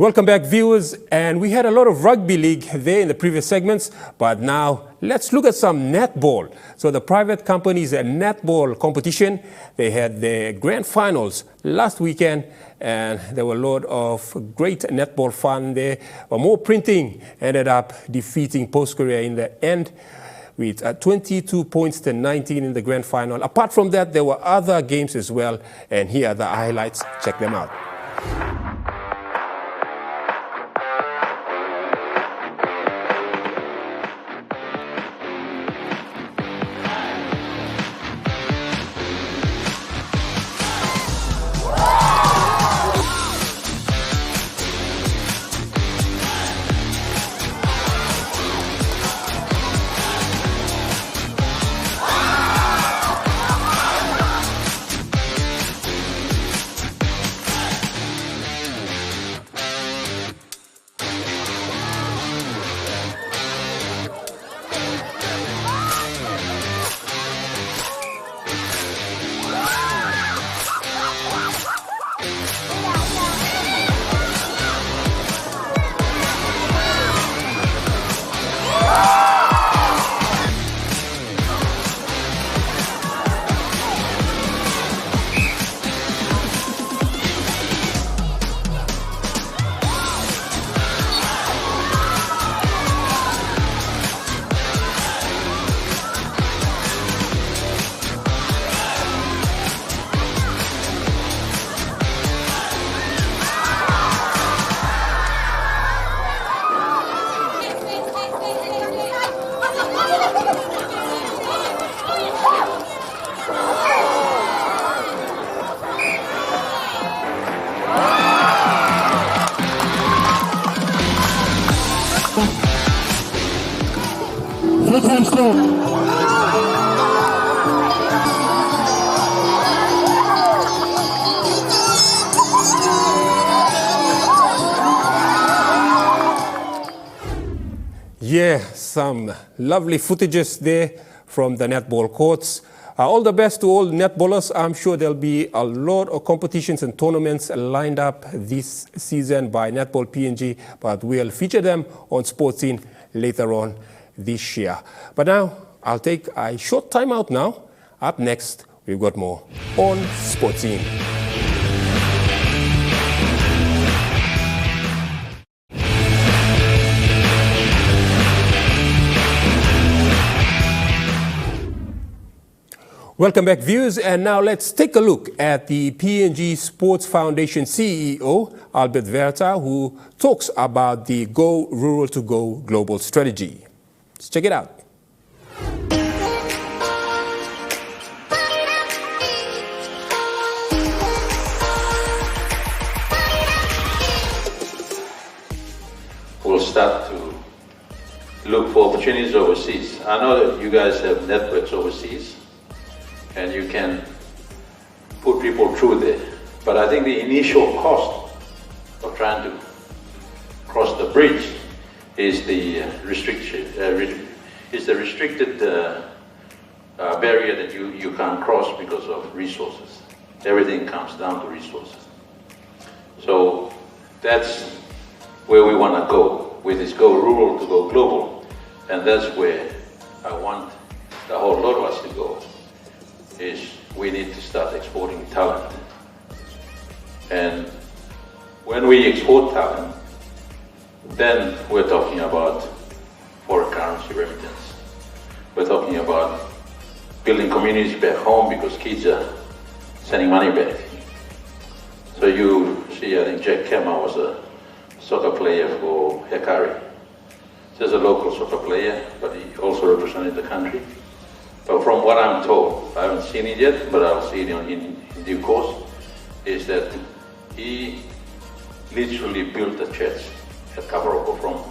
Welcome back, viewers, and we had a lot of rugby league there in the previous segments, but now let's look at some netball. So the Private Companies Netball competition, they had their grand finals last weekend, and there were a lot of great netball fun there. But More Printing ended up defeating Post Korea in the end with 22 points to 19 in the grand final. Apart from that, there were other games as well, and here are the highlights. Check them out. Yeah, some lovely footages there from the netball courts. All the best to all netballers. I'm sure there'll be a lot of competitions and tournaments lined up this season by Netball PNG, but we'll feature them on Sports Scene later on this year. But now, I'll take a short time out now. Up next, we've got more on Sports Scene. Welcome back, viewers, and now let's take a look at the PNG Sports Foundation CEO, Albert Veratau, who talks about the Go Rural to Go Global strategy. Let's check it out. We'll start to look for opportunities overseas. I know that you guys have networks overseas, and you can put people through there. But I think the initial cost of trying to cross the bridge is the restricted barrier that you can't cross because of resources. Everything comes down to resources. So that's where we want to go with this Go Rural to Go Global, and that's where I want the whole lot of us to go. Is we need to start exporting talent. And when we export talent, then we're talking about foreign currency remittance. We're talking about building communities back home because kids are sending money back. So you see, I think Jack Kema was a soccer player for Hekari. He's a local soccer player, but he also represented the country. But from what I'm told, I haven't seen it yet, but I'll see it in due course, is that he literally built a church at Kabaroko from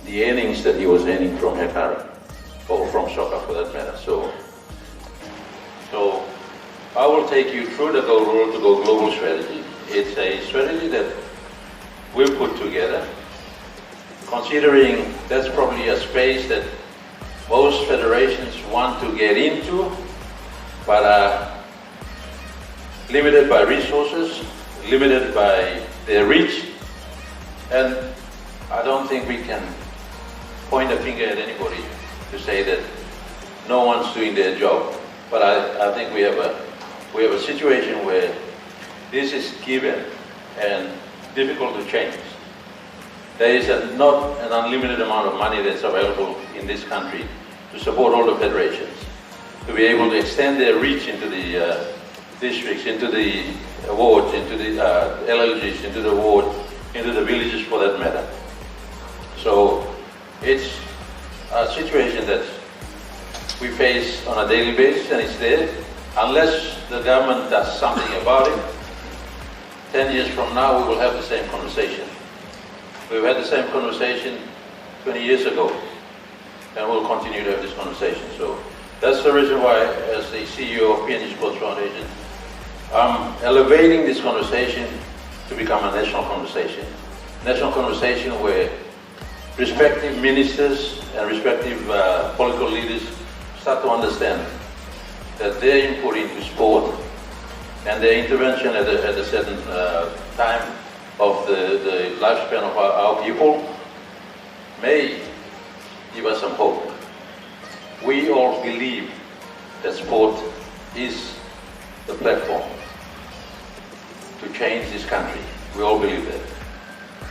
the earnings that he was earning from Hekari, or from soccer for that matter. So I will take you through the Go Rural to Go Global strategy. It's a strategy that we put together, considering that's probably a space that most federations want to get into, but are limited by resources, limited by their reach, And I don't think we can point a finger at anybody to say that no one's doing their job. But I think we have a situation where this is given and difficult to change. There is not an unlimited amount of money that's available in this country to support all the federations, to be able to extend their reach into the districts, into the wards, into the LLGs, into the ward, into the villages for that matter. So it's a situation that we face on a daily basis, and it's there. Unless the government does something about it, 10 years from now we will have the same conversation. We've had the same conversation 20 years ago, and we'll continue to have this conversation. So that's the reason why, as the CEO of PNG Sports Foundation, I'm elevating this conversation to become a national conversation. National conversation where respective ministers and respective political leaders start to understand that their input into sport and their intervention at a certain time of the lifespan of our people may give us some hope. We all believe that sport is the platform to change this country. We all believe that.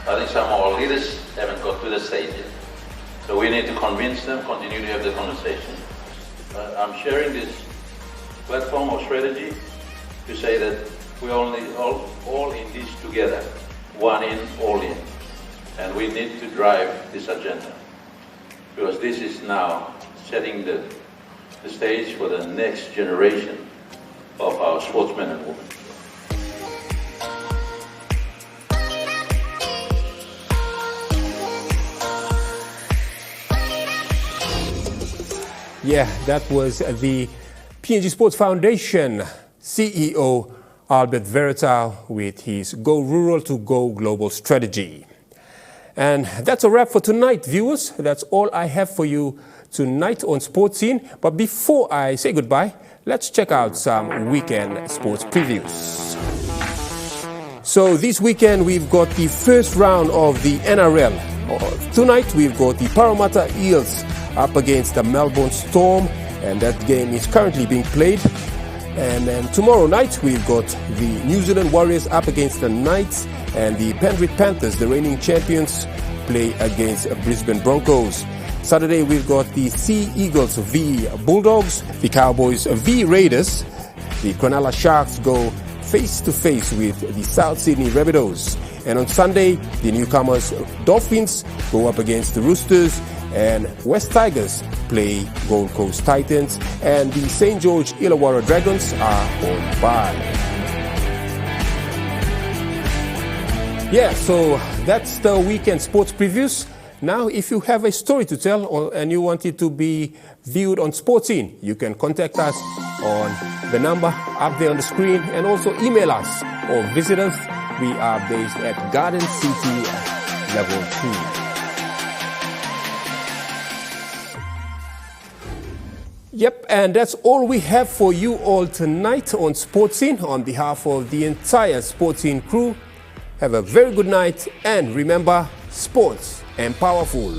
I think some of our leaders haven't got to the stage yet. So we need to convince them, continue to have the conversation. I'm sharing this platform of strategy to say that we're all in this together, one in, all in. And we need to drive this agenda, because this is now setting the stage for the next generation of our sportsmen and women. Yeah, that was the PNG Sports Foundation CEO Albert Veratau with his Go Rural to Go Global strategy. And that's a wrap for tonight, viewers. That's all I have for you tonight on Sports Scene. But before I say goodbye, let's check out some weekend sports previews. So this weekend we've got the first round of the NRL. Tonight we've got the Parramatta Eels up against the Melbourne Storm, and that game is currently being played. And then tomorrow night we've got the New Zealand Warriors up against the Knights, and the Penrith Panthers, the reigning champions, play against Brisbane Broncos. Saturday we've got the Sea Eagles v Bulldogs, the Cowboys v Raiders, the Cronulla Sharks go face to face with the South Sydney Rabbitohs, and on Sunday the newcomers Dolphins go up against the Roosters, and West Tigers play Gold Coast Titans, and the St. George Illawarra Dragons are on bye. Yeah, so that's the weekend sports previews. Now, if you have a story to tell and you want it to be viewed on Sports Scene, you can contact us on the number up there on the screen, and also email us or visit us. We are based at Garden City Level 2. Yep, and that's all we have for you all tonight on Sports Scene. On behalf of the entire Sports Scene crew, have a very good night, and remember, sports and powerful.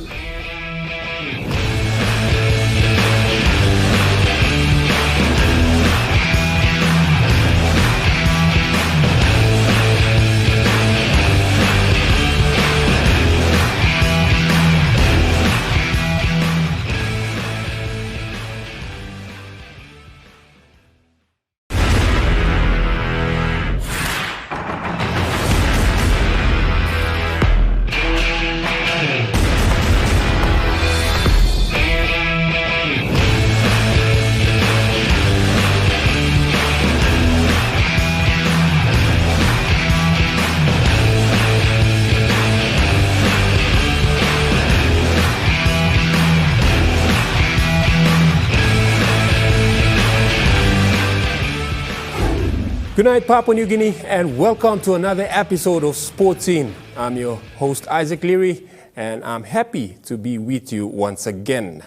Good night, Papua New Guinea, and welcome to another episode of Sports Scene. I'm your host, Isaac Leary, and I'm happy to be with you once again.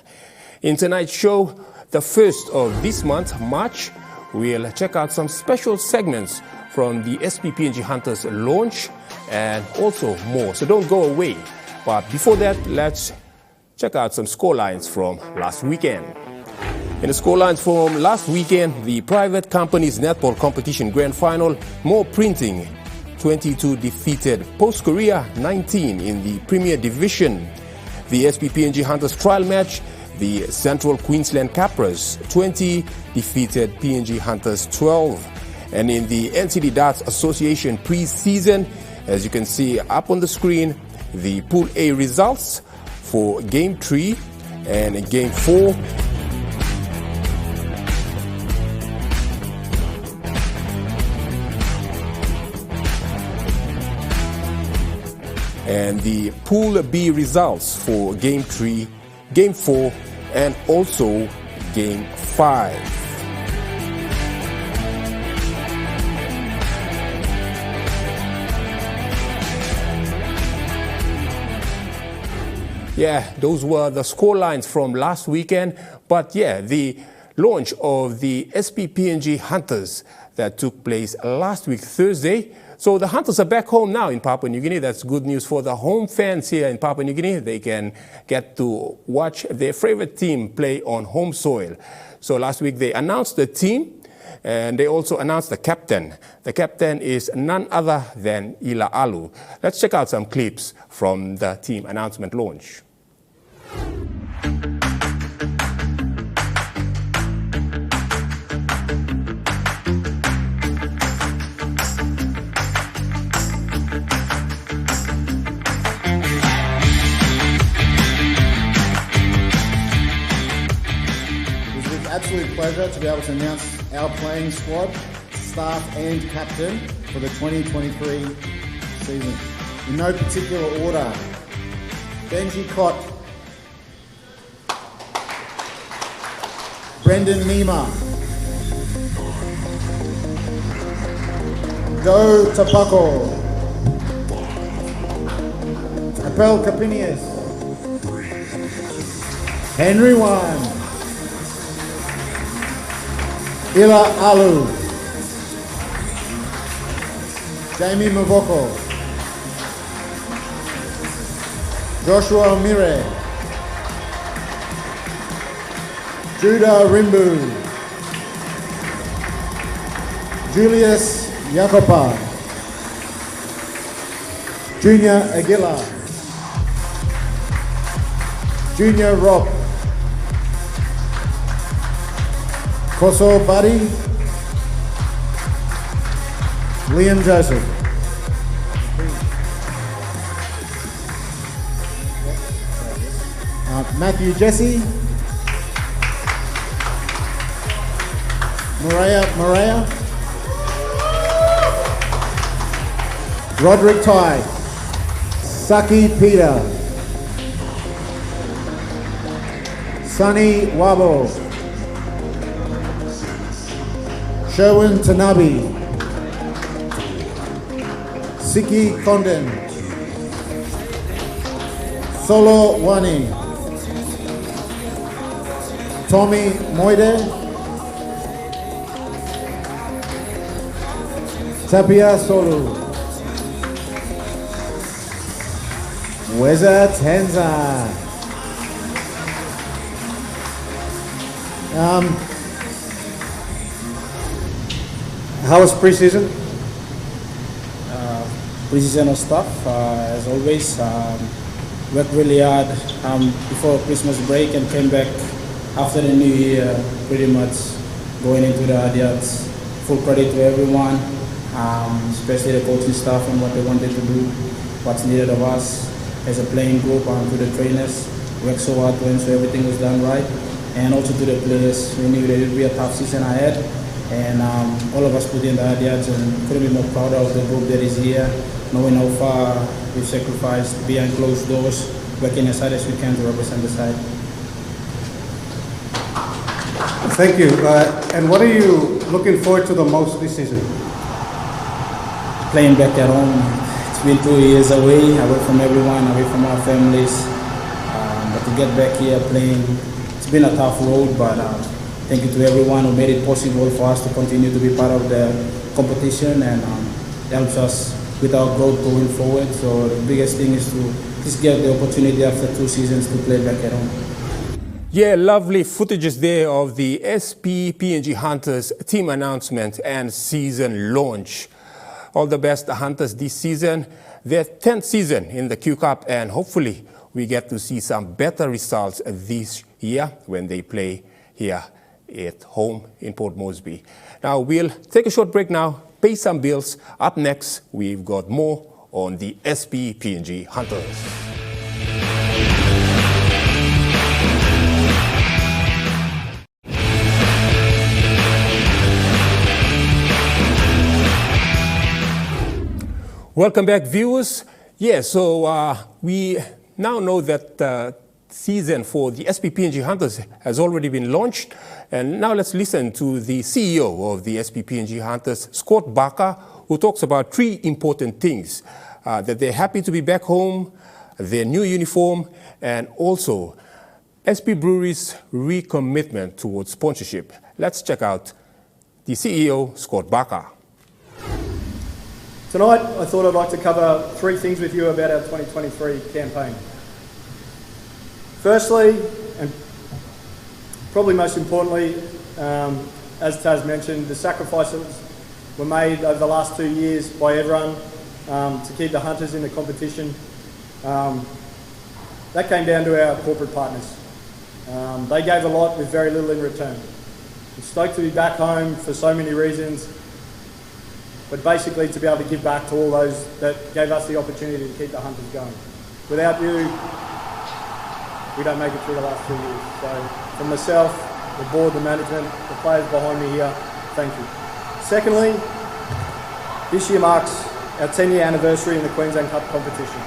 In tonight's show, the first of this month, March, we'll check out some special segments from the SP PNG Hunters launch and also more. So don't go away. But before that, let's check out some scorelines from last weekend. In the scorelines from last weekend, the Private Companies Netball Competition Grand Final, More Printing 22 defeated Post Korea 19 in the Premier Division. The SP PNG Hunters trial match, the Central Queensland Capras 20 defeated PNG Hunters 12. And in the NCD Darts Association pre-season, as you can see up on the screen, the Pool A results for Game 3 and Game 4. And the Pool B results for Game 3, Game 4, and also Game 5. Yeah, those were the score lines from last weekend. But yeah, the launch of the SP PNG Hunters that took place last week, Thursday. So the Hunters are back home now in Papua New Guinea. That's good news for the home fans here in Papua New Guinea. They can get to watch their favorite team play on home soil. So last week they announced the team and they also announced the captain. The captain is none other than Ila Alu. Let's check out some clips from the team announcement launch. Absolute pleasure to be able to announce our playing squad, staff and captain for the 2023 season. In no particular order: Benji Cott, Brendan Nima, Do Tapako, Apel Capinius, Henry Wan, Ila Alu, Jamie Mavoko, Joshua Mire, Judah Rimbu, Julius Yakopa, Junior Aguilar, Junior Rob, Koso Buddy, Liam Joseph. Matthew Jesse, Maria, Roderick Ty, Saki Peter, Sunny Wabo, Sherwin Tanabe, Siki Condon, Solo Wani, Tommy Moide, Tapia Solu, Weza Tenza. How was pre-season? Pre-season was tough, as always. Worked really hard before Christmas break and came back after the new year, pretty much going into the Adiats. Full credit to everyone, especially the coaching staff and what they wanted to do, what's needed of us as a playing group, and to the trainers. Worked so hard to ensure everything was done right. And also to the players, we knew that it would be a tough season ahead. And all of us put in the Adiats and couldn't be more proud of the group that is here, knowing how far we've sacrificed behind closed doors, working as hard as we can to represent the side. Thank you. And what are you looking forward to the most this season? Playing back at home. It's been 2 years away from everyone, away from our families. But to get back here playing, it's been a tough road, but thank you to everyone who made it possible for us to continue to be part of the competition, and helps us with our growth going forward. So the biggest thing is to just get the opportunity after 2 seasons to play back at home. Yeah, lovely footages there of the SP PNG Hunters team announcement and season launch. All the best, the Hunters, this season, their 10th season in the Q Cup, and hopefully we get to see some better results this year when they play here at home in Port Moresby. Now we'll take a short break now, pay some bills. Up next, we've got more on the SP PNG Hunters. Welcome back, viewers. Yeah, so we now know that season for the SP PNG Hunters has already been launched. And now let's listen to the CEO of the SP PNG Hunters, Scott Barker, who talks about 3 important things. That they're happy to be back home, their new uniform, and also SP Brewery's recommitment towards sponsorship. Let's check out the CEO, Scott Barker. Tonight, I thought I'd like to cover 3 things with you about our 2023 campaign. Firstly, and probably most importantly, as Taz mentioned, the sacrifices were made over the last 2 years by everyone to keep the Hunters in the competition. That came down to our corporate partners. They gave a lot with very little in return. I'm stoked to be back home for so many reasons, but basically to be able to give back to all those that gave us the opportunity to keep the Hunters going. Without you, we don't make it through the last 2 years. So from myself, the board, the management, the players behind me here, thank you. Secondly, this year marks our 10-year anniversary in the Queensland Cup competition.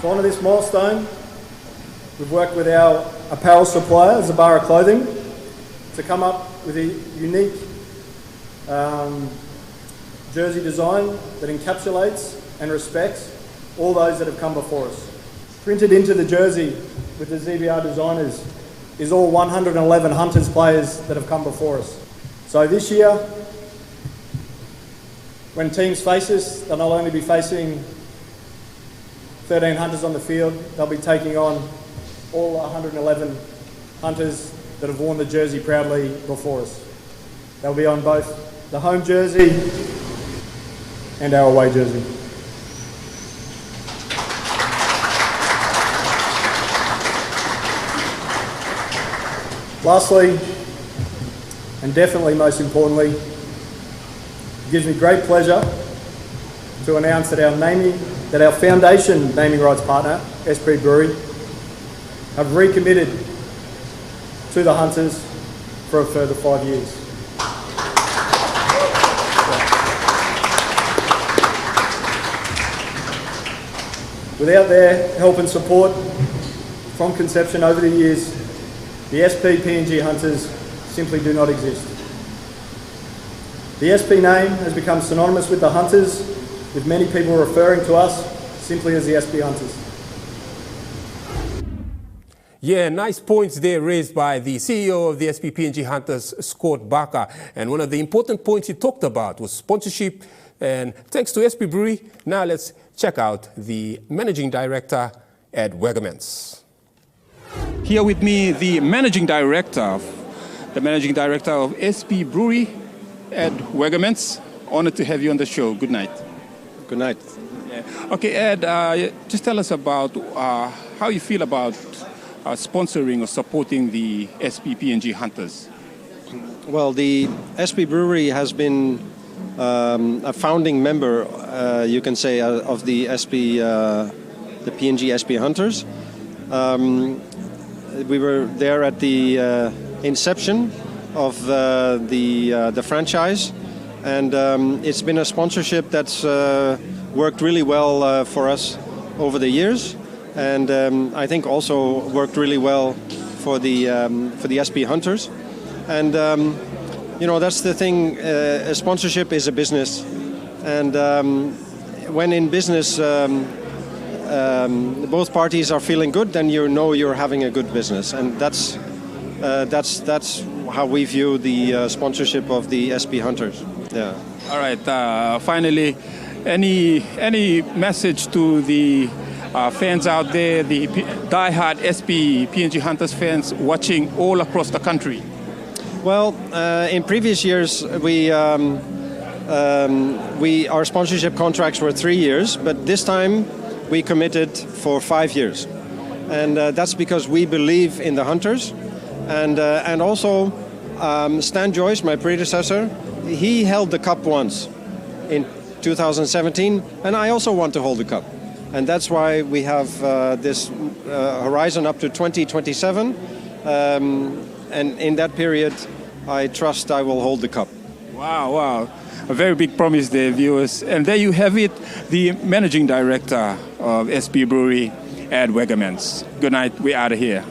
To honour this milestone, we've worked with our apparel supplier, Zabara Clothing, to come up with a unique jersey design that encapsulates and respects all those that have come before us. Printed into the jersey with the ZBR designers is all 111 Hunters players that have come before us. So this year, when teams face us, they'll not only be facing 13 Hunters on the field, they'll be taking on all 111 Hunters that have worn the jersey proudly before us. They'll be on both the home jersey and our away jersey. Lastly, and definitely most importantly, it gives me great pleasure to announce that our foundation naming rights partner, SP Brewery, have recommitted to the Hunters for a further 5 years. Without their help and support from conception over the years, the SP PNG Hunters simply do not exist. The SP name has become synonymous with the Hunters, with many people referring to us simply as the SP Hunters. Yeah, nice points there raised by the CEO of the SP PNG Hunters, Scott Barker. And one of the important points he talked about was sponsorship. And thanks to SP Brewery, now let's check out the Managing Director, Ed Wegermans. Here with me, the Managing Director of SP Brewery, Ed Wegermans. Honored to have you on the show. Good night. Good night. Yeah. Okay, Ed, just tell us about how you feel about sponsoring or supporting the SP PNG Hunters. Well, the SP Brewery has been a founding member, you can say, of the the PNG SP Hunters. We were there at the inception of the franchise, and it's been a sponsorship that's worked really well for us over the years, and I think also worked really well for the SP Hunters. And you know, that's the thing. A sponsorship is a business, and when in business both parties are feeling good, then you know you're having a good business, and that's that's how we view the sponsorship of the SP Hunters. Yeah. All right. Finally, any message to the fans out there, the die-hard SP PNG Hunters fans watching all across the country? Well, in previous years, our sponsorship contracts were 3 years, but this time we committed for 5 years. And that's because we believe in the Hunters. And also, Stan Joyce, my predecessor, he held the cup once in 2017, and I also want to hold the cup. And that's why we have this horizon up to 2027. And in that period, I trust I will hold the cup. Wow. A very big promise there, viewers. And there you have it, the Managing Director of SP Brewery, Ed Wegermans. Good night, we're out of here.